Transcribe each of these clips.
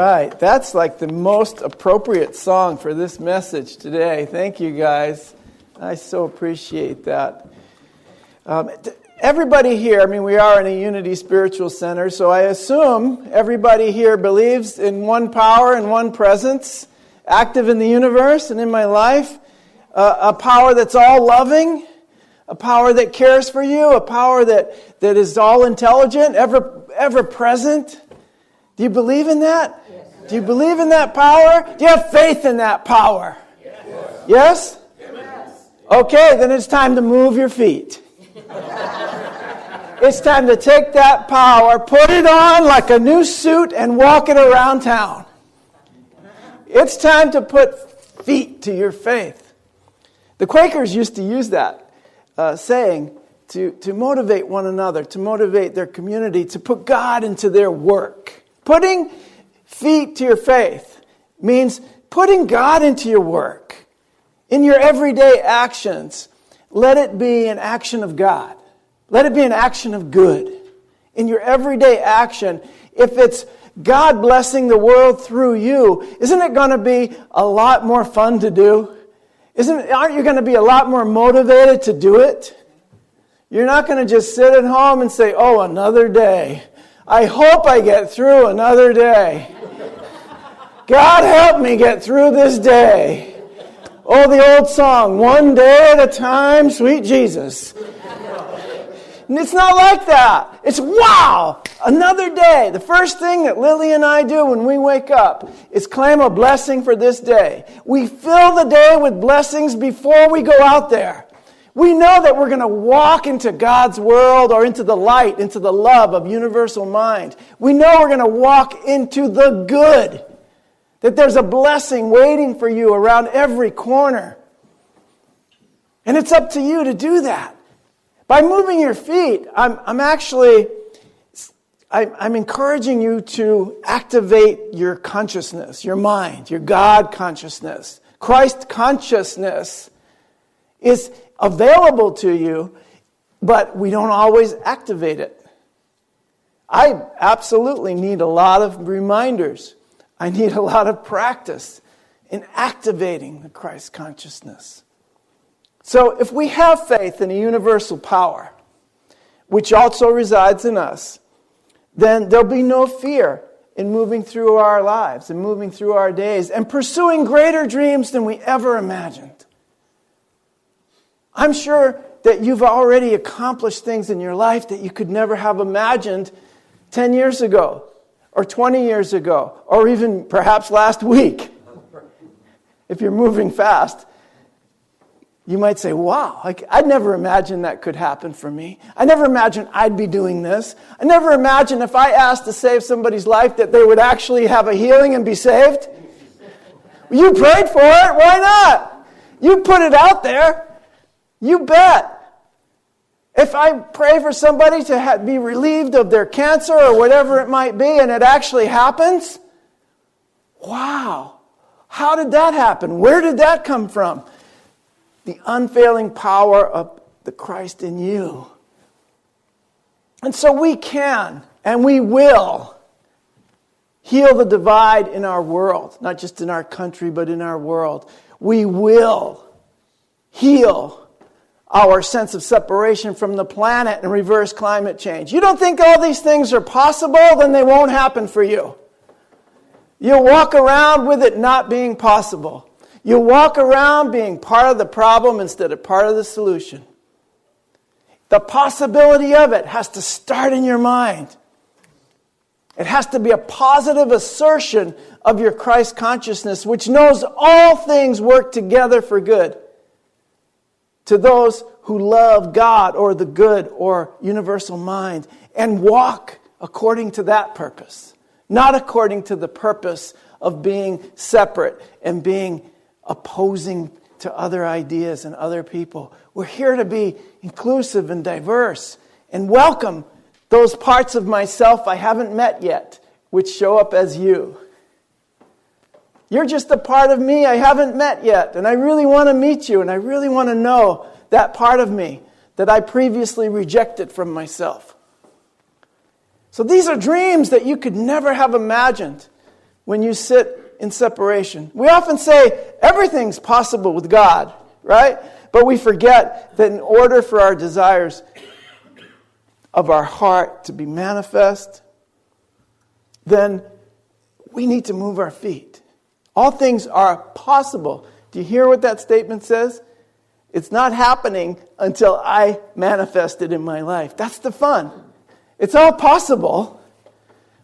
right. That's like the most appropriate song for this message today. Thank you, guys. I so appreciate that. Everybody here, we are in a Unity Spiritual Center, so I assume everybody here believes in one power and one presence, active in the universe and in my life, a power that's all loving, a power that cares for you, a power that is all intelligent, ever present. Do you believe in that? Yes. Do you believe in that power? Do you have faith in that power? Yes? Yes? Okay, then it's time to move your feet. It's time to take that power, put it on like a new suit, and walk it around town. It's time to put feet to your faith. The Quakers used to use that saying to motivate one another, to motivate their community, to put God into their work. Putting feet to your faith means putting God into your work. In your everyday actions, let it be an action of God. Let it be an action of good. In your everyday action, if it's God blessing the world through you, isn't it going to be a lot more fun to do? Aren't you going to be a lot more motivated to do it? You're not going to just sit at home and say, oh, another day. I hope I get through another day. God help me get through this day. Oh, the old song, one day at a time, sweet Jesus. And it's not like that. It's wow, another day. The first thing that Lily and I do when we wake up is claim a blessing for this day. We fill the day with blessings before we go out there. We know that we're going to walk into God's world or into the light, into the love of universal mind. We know we're going to walk into the good. That there's a blessing waiting for you around every corner. And it's up to you to do that. By moving your feet, I'm encouraging you to activate your consciousness, your mind, your God consciousness. Christ consciousness is available to you, but we don't always activate it. I absolutely need a lot of reminders. I need a lot of practice in activating the Christ consciousness. So if we have faith in a universal power, which also resides in us, then there'll be no fear in moving through our lives and moving through our days and pursuing greater dreams than we ever imagined. I'm sure that you've already accomplished things in your life that you could never have imagined 10 years ago, or 20 years ago, or even perhaps last week. If you're moving fast, you might say, wow, I'd never imagined that could happen for me. I never imagined I'd be doing this. I never imagined if I asked to save somebody's life that they would actually have a healing and be saved. You prayed for it, why not? You put it out there. You bet. If I pray for somebody to be relieved of their cancer or whatever it might be, and it actually happens, wow, how did that happen? Where did that come from? The unfailing power of the Christ in you. And so we can, and we will, heal the divide in our world, not just in our country, but in our world. We will heal our sense of separation from the planet and reverse climate change. You don't think all these things are possible? Then they won't happen for you. You'll walk around with it not being possible. You'll walk around being part of the problem instead of part of the solution. The possibility of it has to start in your mind. It has to be a positive assertion of your Christ consciousness, which knows all things work together for good to those who love God or the good or universal mind and walk according to that purpose, not according to the purpose of being separate and being opposing to other ideas and other people. We're here to be inclusive and diverse and welcome those parts of myself I haven't met yet, which show up as you. You're just a part of me I haven't met yet, and I really want to meet you, and I really want to know that part of me that I previously rejected from myself. So these are dreams that you could never have imagined when you sit in separation. We often say everything's possible with God, right? But we forget that in order for our desires of our heart to be manifest, then we need to move our feet. All things are possible. Do you hear what that statement says? It's not happening until I manifest it in my life. That's the fun. It's all possible,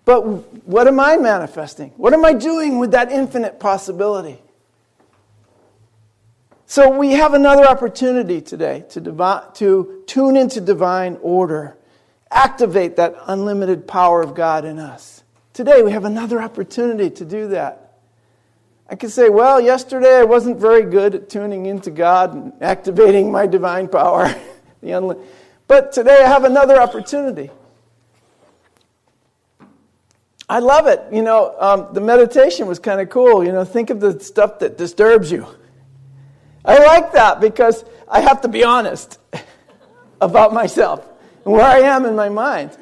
but what am I manifesting? What am I doing with that infinite possibility? So we have another opportunity today to tune into divine order, activate that unlimited power of God in us. Today we have another opportunity to do that. I could say, well, yesterday I wasn't very good at tuning into God and activating my divine power. But today I have another opportunity. I love it. The meditation was kind of cool. Think of the stuff that disturbs you. I like that because I have to be honest about myself and where I am in my mind.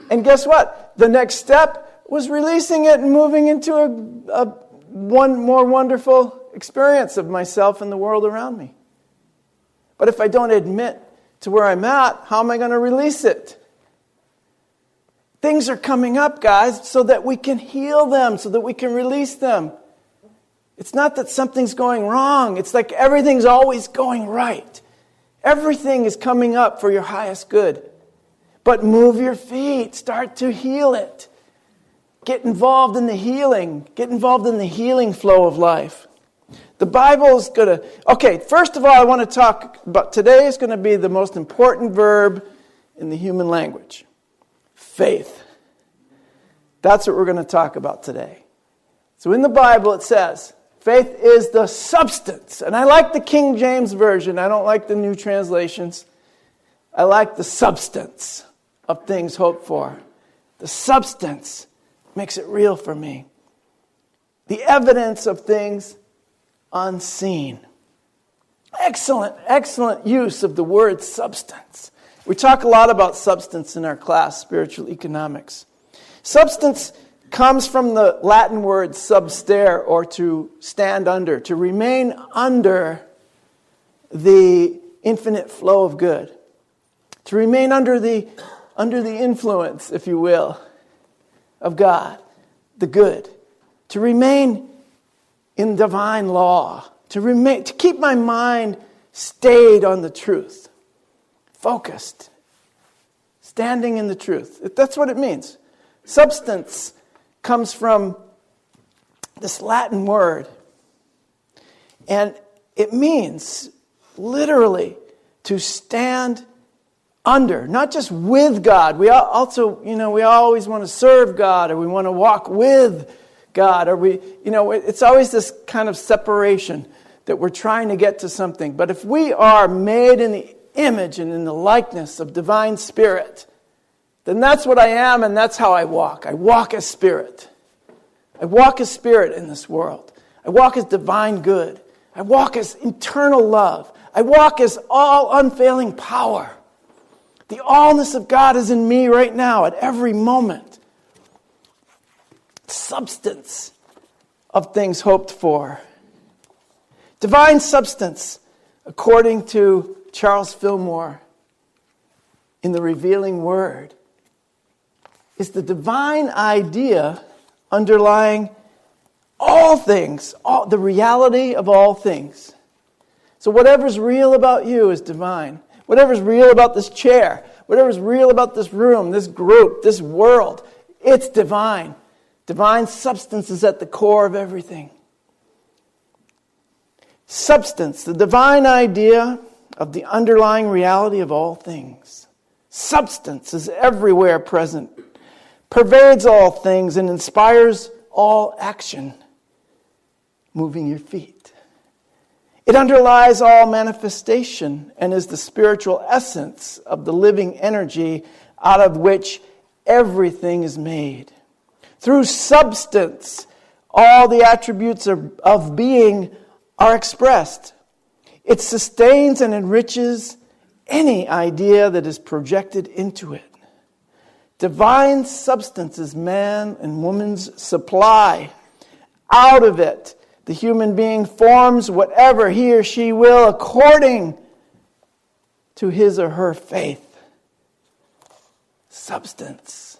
And guess what? The next step was releasing it and moving into one more wonderful experience of myself and the world around me. But if I don't admit to where I'm at, how am I going to release it? Things are coming up, guys, so that we can heal them, so that we can release them. It's not that something's going wrong. It's like everything's always going right. Everything is coming up for your highest good. But move your feet. Start to heal it. Get involved in the healing. Get involved in the healing flow of life. The Bible is going to... Okay, first of all, I want to talk about... Today is going to be the most important verb in the human language. Faith. That's what we're going to talk about today. So in the Bible it says, faith is the substance. And I like the King James Version. I don't like the new translations. I like the substance of things hoped for. The substance makes it real for me. The evidence of things unseen. Excellent use of the word substance. We talk a lot about substance in our class, Spiritual Economics. Substance comes from the Latin word substare, or to stand under, to remain under the infinite flow of good. To remain under the influence, if you will, of God, the good. To remain in divine law. To keep my mind stayed on the truth. Focused. Standing in the truth. That's what it means. Substance comes from this Latin word. And it means, literally, to stand under, not just with God. We also, we always want to serve God, or we want to walk with God, or it's always this kind of separation that we're trying to get to something. But if we are made in the image and in the likeness of divine spirit, then that's what I am, and that's how I walk. I walk as spirit. I walk as spirit in this world. I walk as divine good. I walk as eternal love. I walk as all unfailing power. The allness of God is in me right now at every moment. Substance of things hoped for. Divine substance, according to Charles Fillmore in The Revealing Word, is the divine idea underlying all things, the reality of all things. So whatever's real about you is divine. Whatever's real about this chair, whatever's real about this room, this group, this world, it's divine. Divine substance is at the core of everything. Substance, the divine idea of the underlying reality of all things. Substance is everywhere present, pervades all things, and inspires all action. Moving your feet. It underlies all manifestation and is the spiritual essence of the living energy out of which everything is made. Through substance, all the attributes of being are expressed. It sustains and enriches any idea that is projected into it. Divine substance is man and woman's supply out of it, the human being forms whatever he or she will according to his or her faith. Substance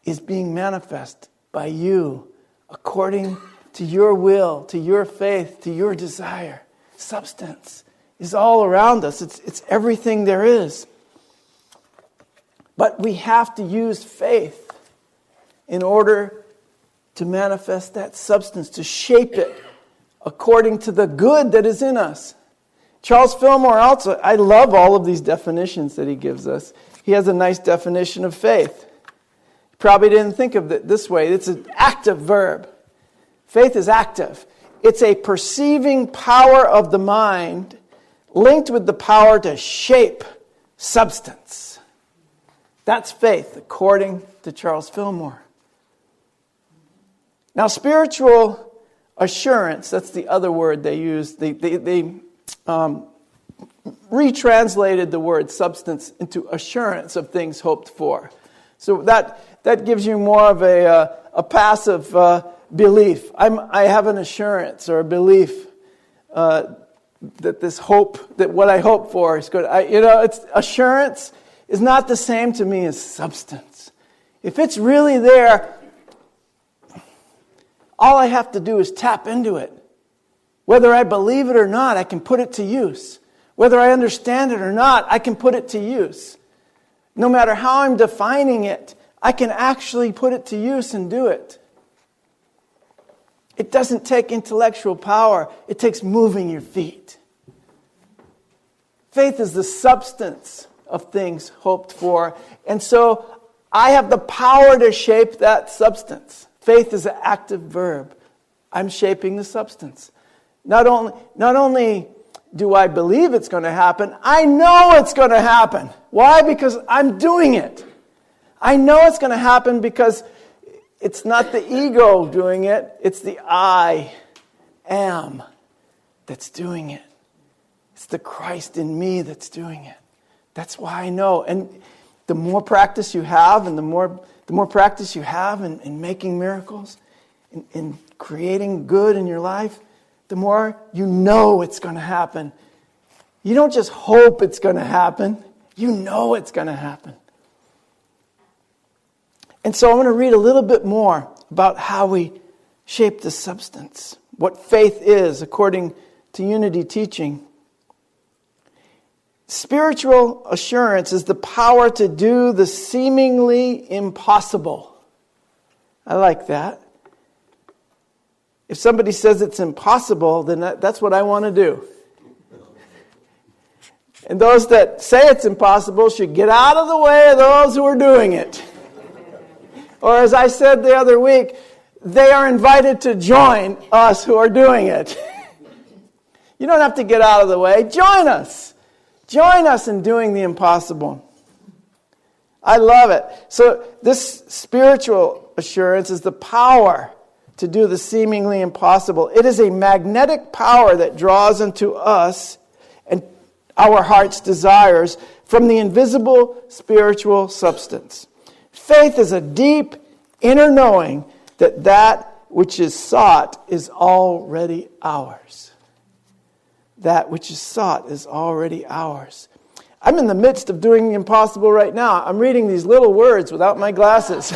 is being manifest by you according to your will, to your faith, to your desire. Substance is all around us. It's everything there is. But we have to use faith in order to manifest that substance, to shape it according to the good that is in us. Charles Fillmore also, I love all of these definitions that he gives us. He has a nice definition of faith. You probably didn't think of it this way. It's an active verb. Faith is active. It's a perceiving power of the mind linked with the power to shape substance. That's faith, according to Charles Fillmore. Now, spiritual assurance, that's the other word they use. They retranslated the word substance into assurance of things hoped for. So that gives you more of a passive belief. I have an assurance or a belief that this hope, that what I hope for is good. It's assurance is not the same to me as substance. If it's really there, all I have to do is tap into it. Whether I believe it or not, I can put it to use. Whether I understand it or not, I can put it to use. No matter how I'm defining it, I can actually put it to use and do it. It doesn't take intellectual power. It takes moving your feet. Faith is the substance of things hoped for. And so I have the power to shape that substance. Faith is an active verb. I'm shaping the substance. Not only do I believe it's going to happen, I know it's going to happen. Why? Because I'm doing it. I know it's going to happen because it's not the ego doing it. It's the I am that's doing it. It's the Christ in me that's doing it. That's why I know. And the more practice you have, and the more practice you have in making miracles, in creating good in your life, the more you know it's going to happen. You don't just hope it's going to happen. You know it's going to happen. And so I want to read a little bit more about how we shape the substance, what faith is according to Unity teaching. Spiritual assurance is the power to do the seemingly impossible. I like that. If somebody says it's impossible, then that's what I want to do. And those that say it's impossible should get out of the way of those who are doing it. Or as I said the other week, they are invited to join us who are doing it. You don't have to get out of the way. Join us. Join us in doing the impossible. I love it. So this spiritual assurance is the power to do the seemingly impossible. It is a magnetic power that draws into us and our heart's desires from the invisible spiritual substance. Faith is a deep inner knowing that which is sought is already ours. That which is sought is already ours. I'm in the midst of doing the impossible right now. I'm reading these little words without my glasses.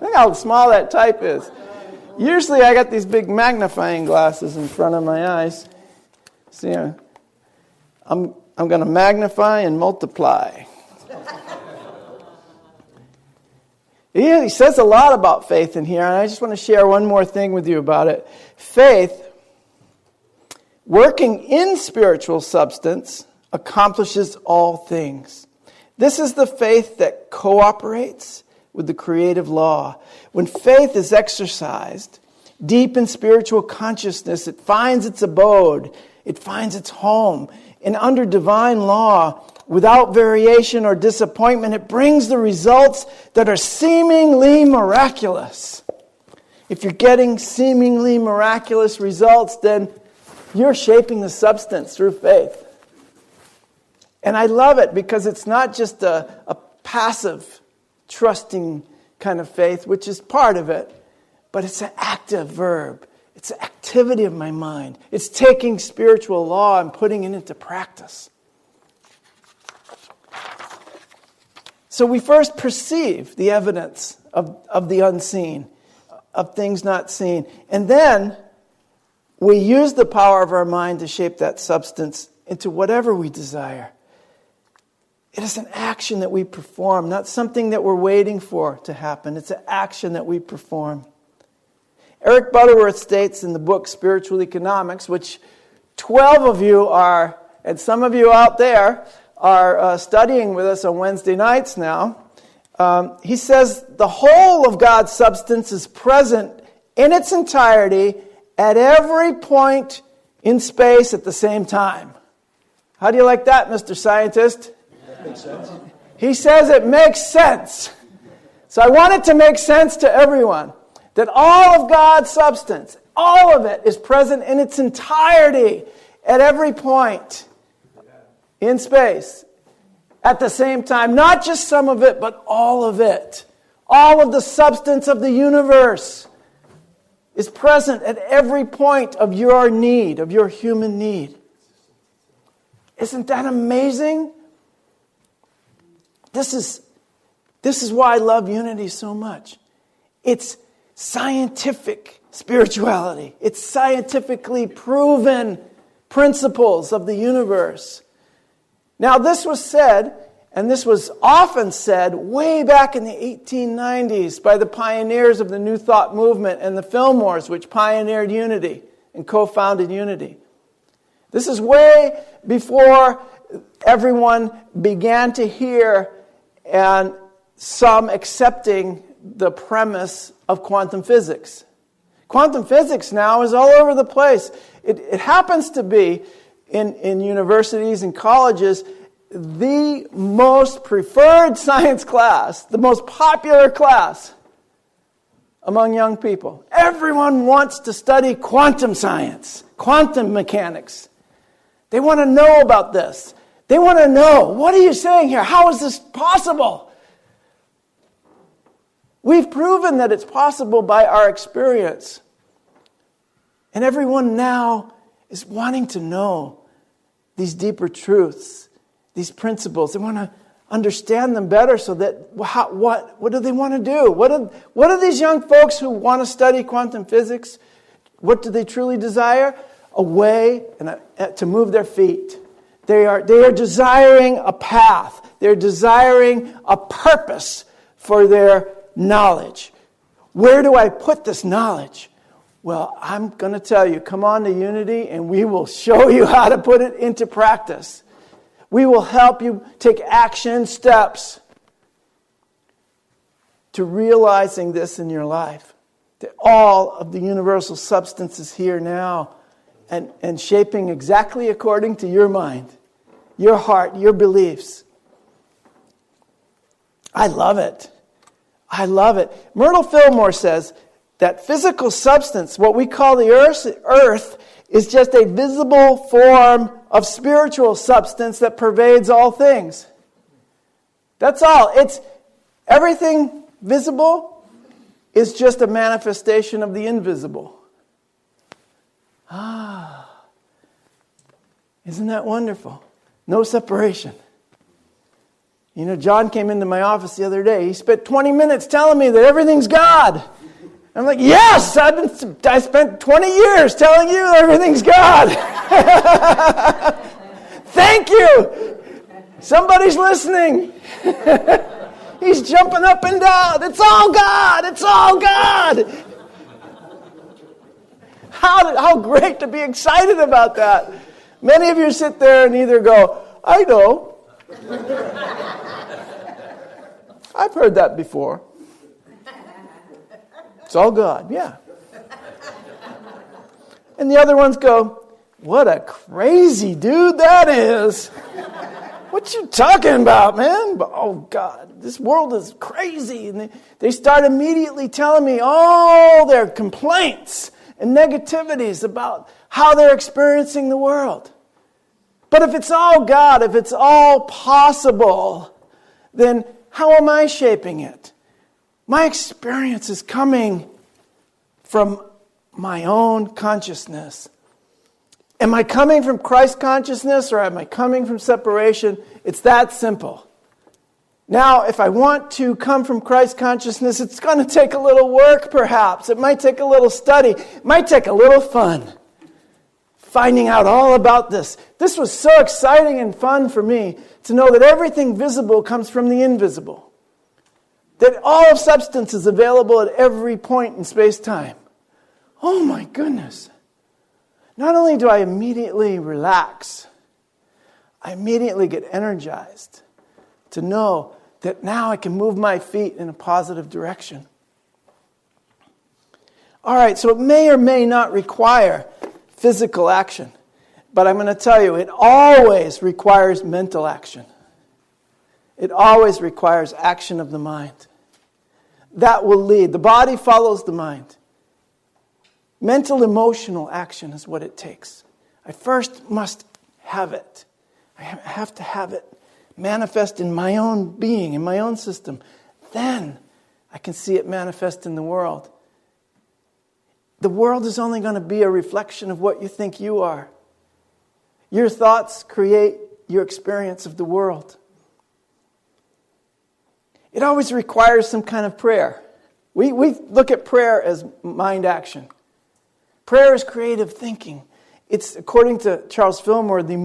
Look how small that type is. Usually I got these big magnifying glasses in front of my eyes. See, I'm going to magnify and multiply. He says a lot about faith in here, and I just want to share one more thing with you about it. Faith, working in spiritual substance, accomplishes all things. This is the faith that cooperates with the creative law. When faith is exercised deep in spiritual consciousness, it finds its abode, it finds its home. And under divine law, without variation or disappointment, it brings the results that are seemingly miraculous. If you're getting seemingly miraculous results, then you're shaping the substance through faith. And I love it because it's not just a passive, trusting kind of faith, which is part of it, but it's an active verb. It's an activity of my mind. It's taking spiritual law and putting it into practice. So we first perceive the evidence of the unseen, of things not seen. And then we use the power of our mind to shape that substance into whatever we desire. It is an action that we perform, not something that we're waiting for to happen. It's an action that we perform. Eric Butterworth states in the book Spiritual Economics, which 12 of you are, and some of you out there, are studying with us on Wednesday nights now. He says the whole of God's substance is present in its entirety at every point in space at the same time. How do you like that, Mr. Scientist? That makes sense. He says it makes sense. So I want it to make sense to everyone that all of God's substance, all of it, is present in its entirety at every point in space at the same time. Not just some of it, but all of it. All of the substance of the universe is present at every point of your need, of your human need. Isn't that amazing? This is why I love Unity so much. It's scientific spirituality. It's scientifically proven principles of the universe. Now, this was said, and this was often said way back in the 1890s by the pioneers of the New Thought movement and the Fillmores, which pioneered Unity and co-founded Unity. This is way before everyone began to hear and some accepting the premise of quantum physics. Quantum physics now is all over the place. It happens to be in universities and colleges the most preferred science class, the most popular class among young people. Everyone wants to study quantum science, quantum mechanics. They want to know about this. They want to know, what are you saying here? How is this possible? We've proven that it's possible by our experience. And everyone now is wanting to know these deeper truths, these principles. They want to understand them better so that what do they want to do? What do these young folks who want to study quantum physics, what do they truly desire? A way to move their feet. They are desiring a path. They're desiring a purpose for their knowledge. Where do I put this knowledge? Well, I'm going to tell you, come on to Unity and we will show you how to put it into practice. We will help you take action steps to realizing this in your life. That all of the universal substance is here now and shaping exactly according to your mind, your heart, your beliefs. I love it. I love it. Myrtle Fillmore says that physical substance, what we call the earth, is just a visible form of spiritual substance that pervades all things. That's all. It's everything visible is just a manifestation of the invisible. Isn't that wonderful? No separation. You know, John came into my office the other day. He spent 20 minutes telling me that everything's God. I'm like, yes, I spent 20 years telling you that everything's God. Thank you. Somebody's listening. He's jumping up and down. It's all God. It's all God. How great to be excited about that. Many of you sit there and either go, I know. I've heard that before. It's all God, yeah. And the other ones go, what a crazy dude that is. What you talking about, man? Oh, God, this world is crazy. And they start immediately telling me all their complaints and negativities about how they're experiencing the world. But if it's all God, if it's all possible, then how am I shaping it? My experience is coming from my own consciousness. Am I coming from Christ consciousness or am I coming from separation? It's that simple. Now, if I want to come from Christ consciousness, it's going to take a little work, perhaps. It might take a little study. It might take a little fun. Finding out all about this. This was so exciting and fun for me to know that everything visible comes from the invisible. That all of substance is available at every point in space-time. Oh my goodness. Not only do I immediately relax, I immediately get energized to know that now I can move my feet in a positive direction. All right, so it may or may not require physical action, but I'm going to tell you, it always requires mental action. It always requires action of the mind. That will lead. The body follows the mind. Mental, emotional action is what it takes. I first must have it. I have to have it manifest in my own being, in my own system. Then I can see it manifest in the world. The world is only going to be a reflection of what you think you are. Your thoughts create your experience of the world. It always requires some kind of prayer. We look at prayer as mind action. Prayer is creative thinking. It's, according to Charles Fillmore, the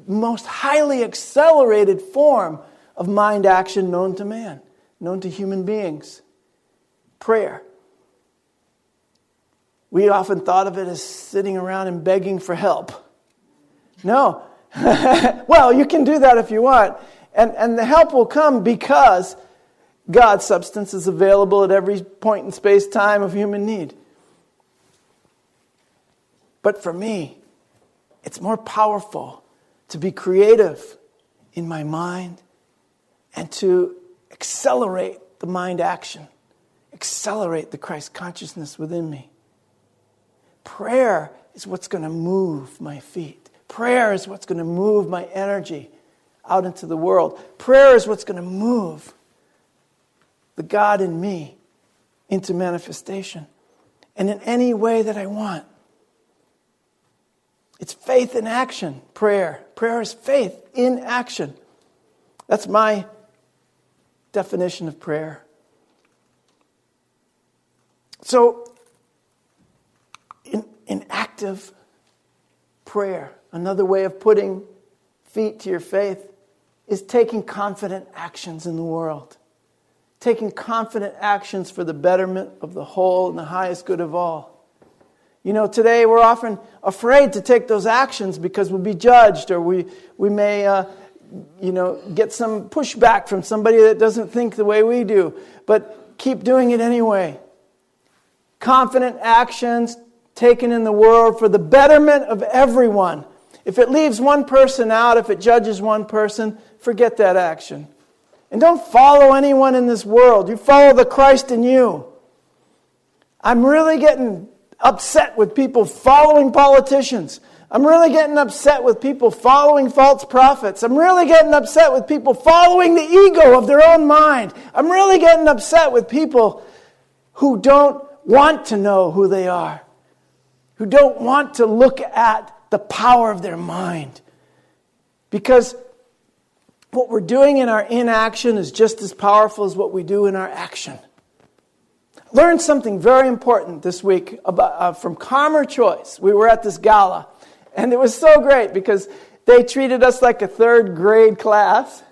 most highly accelerated form of mind action known to man, known to human beings. Prayer. We often thought of it as sitting around and begging for help. No. Well, you can do that if you want. And the help will come because God's substance is available at every point in space-time of human need. But for me, it's more powerful to be creative in my mind and to accelerate the mind action, accelerate the Christ consciousness within me. Prayer is what's going to move my feet. Prayer is what's going to move my energy out into the world. Prayer is what's going to move the God in me into manifestation and in any way that I want. It's faith in action, prayer. Prayer is faith in action. That's my definition of prayer. So, in active prayer, another way of putting feet to your faith is taking confident actions in the world. Taking confident actions for the betterment of the whole and the highest good of all. You know, today we're often afraid to take those actions because we'll be judged, or we may, get some pushback from somebody that doesn't think the way we do. But keep doing it anyway. Confident actions taken in the world for the betterment of everyone. If it leaves one person out, if it judges one person, forget that action. And don't follow anyone in this world. You follow the Christ in you. I'm really getting upset with people following politicians. I'm really getting upset with people following false prophets. I'm really getting upset with people following the ego of their own mind. I'm really getting upset with people who don't want to know who they are, who don't want to look at the power of their mind. Because what we're doing in our inaction is just as powerful as what we do in our action. Learned something very important this week about, from Calmer Choice. We were at this gala, and it was so great because they treated us like a third grade class.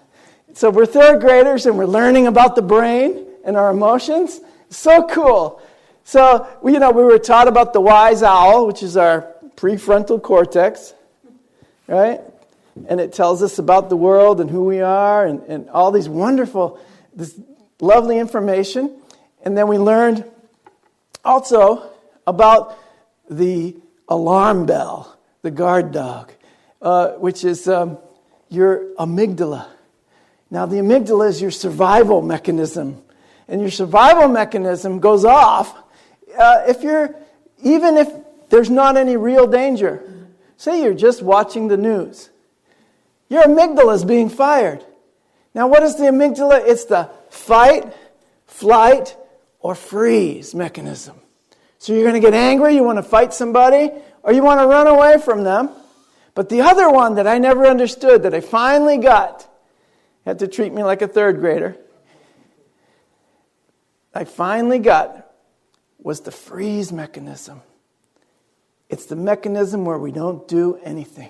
So we're third graders, and we're learning about the brain and our emotions. So cool. So, we were taught about the wise owl, which is our prefrontal cortex, right? And it tells us about the world and who we are and all these this lovely information. And then we learned also about the alarm bell, the guard dog, which is your amygdala. Now, the amygdala is your survival mechanism. And your survival mechanism goes off even if there's not any real danger. Say you're just watching the news. Your amygdala is being fired. Now, what is the amygdala? It's the fight, flight, or freeze mechanism. So you're going to get angry, you want to fight somebody, or you want to run away from them. But the other one that I never understood, that I finally got, had to treat me like a third grader, I finally got was the freeze mechanism. It's the mechanism where we don't do anything.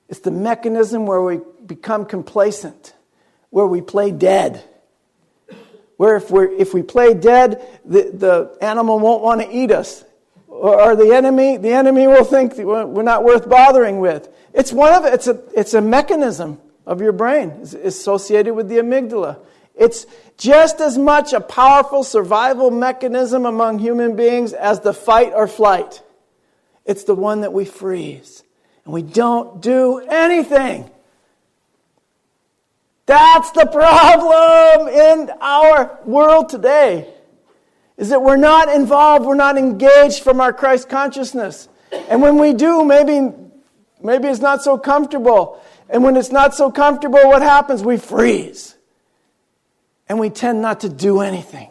It's the mechanism where we become complacent, where we play dead. Where if we play dead, the animal won't want to eat us. Or the enemy will think that we're not worth bothering with. It's a mechanism of your brain. It's associated with the amygdala. It's just as much a powerful survival mechanism among human beings as the fight or flight. It's the one that we freeze. And we don't do anything. That's the problem in our world today. Is that we're not involved, we're not engaged from our Christ consciousness. And when we do, maybe it's not so comfortable. And when it's not so comfortable, what happens? We freeze. And we tend not to do anything.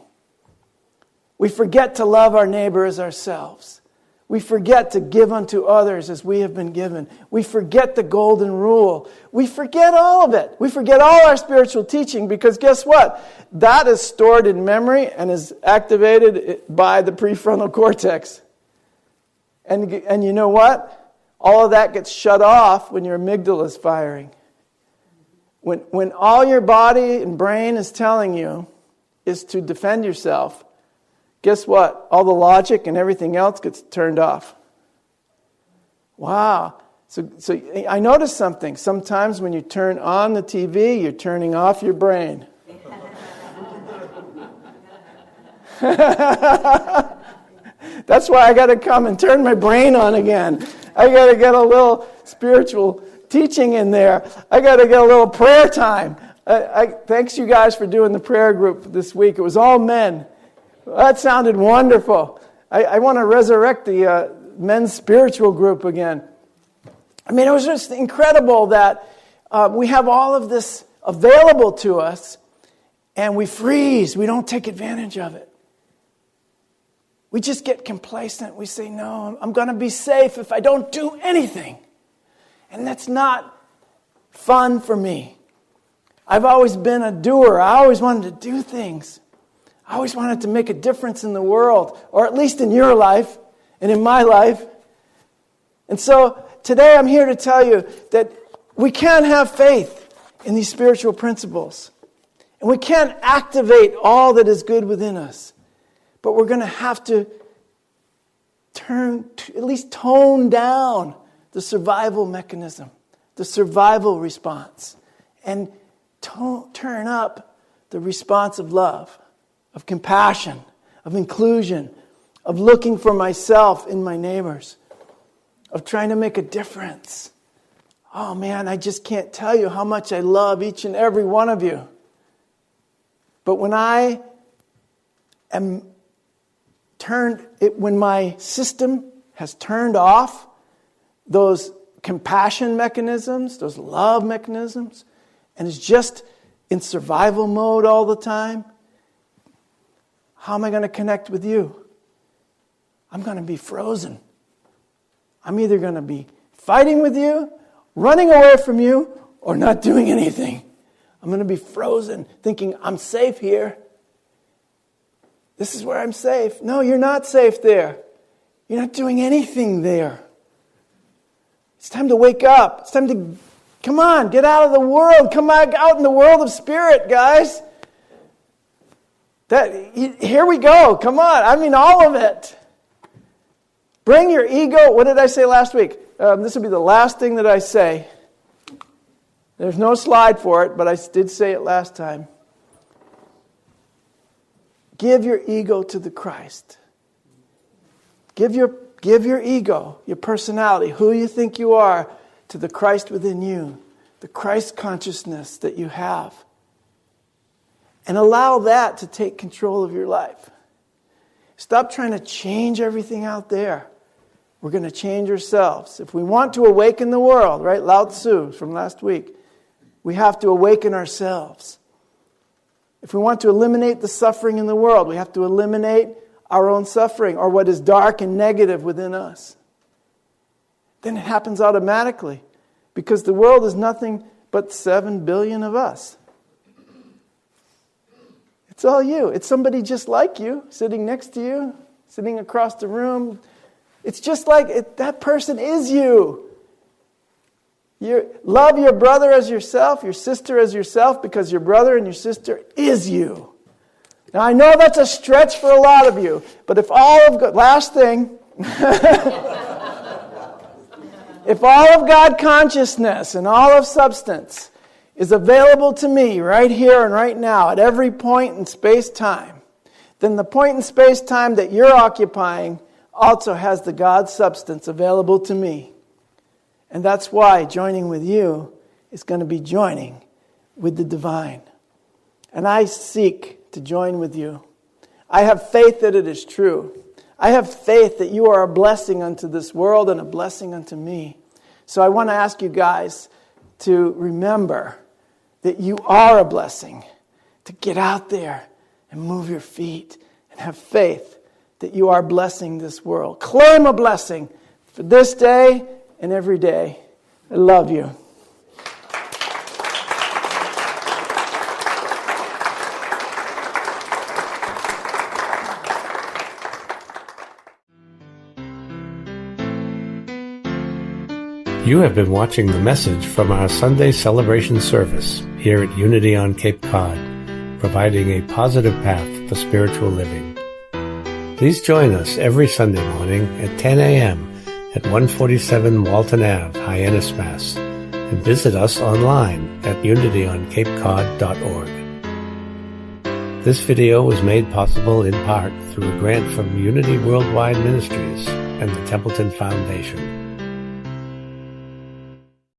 We forget to love our neighbor as ourselves. We forget to give unto others as we have been given. We forget the golden rule. We forget all of it. We forget all our spiritual teaching because guess what? That is stored in memory and is activated by the prefrontal cortex. And you know what? All of that gets shut off when your amygdala is firing. When all your body and brain is telling you is to defend yourself, guess what? All the logic and everything else gets turned off. Wow. So I noticed something. Sometimes when you turn on the TV, you're turning off your brain. That's why I got to come and turn my brain on again. I got to get a little spiritual teaching in there. I got to get a little prayer time. Thanks you guys for doing the prayer group this week. It was all men. That sounded wonderful. I want to resurrect the men's spiritual group again. I mean, it was just incredible that we have all of this available to us and we freeze. We don't take advantage of it. We just get complacent. We say, no, I'm going to be safe if I don't do anything. And that's not fun for me. I've always been a doer. I always wanted to do things. I always wanted to make a difference in the world, or at least in your life and in my life. And so today I'm here to tell you that we can have faith in these spiritual principles. And we can activate all that is good within us. But we're going to have to at least tone down the survival mechanism, the survival response, and turn up the response of love, of compassion, of inclusion, of looking for myself in my neighbors, of trying to make a difference. Oh man, I just can't tell you how much I love each and every one of you. But when when my system has turned off those compassion mechanisms, those love mechanisms, and is just in survival mode all the time, how am I going to connect with you? I'm going to be frozen. I'm either going to be fighting with you, running away from you, or not doing anything. I'm going to be frozen, thinking I'm safe here. This is where I'm safe. No, you're not safe there. You're not doing anything there. It's time to wake up. It's time to, come on, get out of the world. Come out in the world of spirit, guys. Here we go. Come on. I mean, all of it. Bring your ego. What did I say last week? This will be the last thing that I say. There's no slide for it, but I did say it last time. Give your ego to the Christ. Give your ego, your personality, who you think you are, to the Christ within you, the Christ consciousness that you have. And allow that to take control of your life. Stop trying to change everything out there. We're going to change ourselves. If we want to awaken the world, right? Lao Tzu from last week. We have to awaken ourselves. If we want to eliminate the suffering in the world, we have to eliminate our own suffering or what is dark and negative within us. Then it happens automatically because the world is nothing but 7 billion of us. It's all you. It's somebody just like you, sitting next to you, sitting across the room. It's just like that person is you. Love your brother as yourself, your sister as yourself, because your brother and your sister is you. Now, I know that's a stretch for a lot of you, but if all of God, last thing, if all of God consciousness and all of substance is available to me right here and right now at every point in space-time, then the point in space-time that you're occupying also has the God substance available to me. And that's why joining with you is going to be joining with the divine. And I seek to join with you. I have faith that it is true. I have faith that you are a blessing unto this world and a blessing unto me. So I want to ask you guys to remember that you are a blessing, to get out there and move your feet and have faith that you are blessing this world. Claim a blessing for this day and every day. I love you. You have been watching the message from our Sunday celebration service here at Unity on Cape Cod, providing a positive path for spiritual living. Please join us every Sunday morning at 10 a.m. at 147 Walton Ave, Hyannis, Mass., and visit us online at unityoncapecod.org. This video was made possible in part through a grant from Unity Worldwide Ministries and the Templeton Foundation.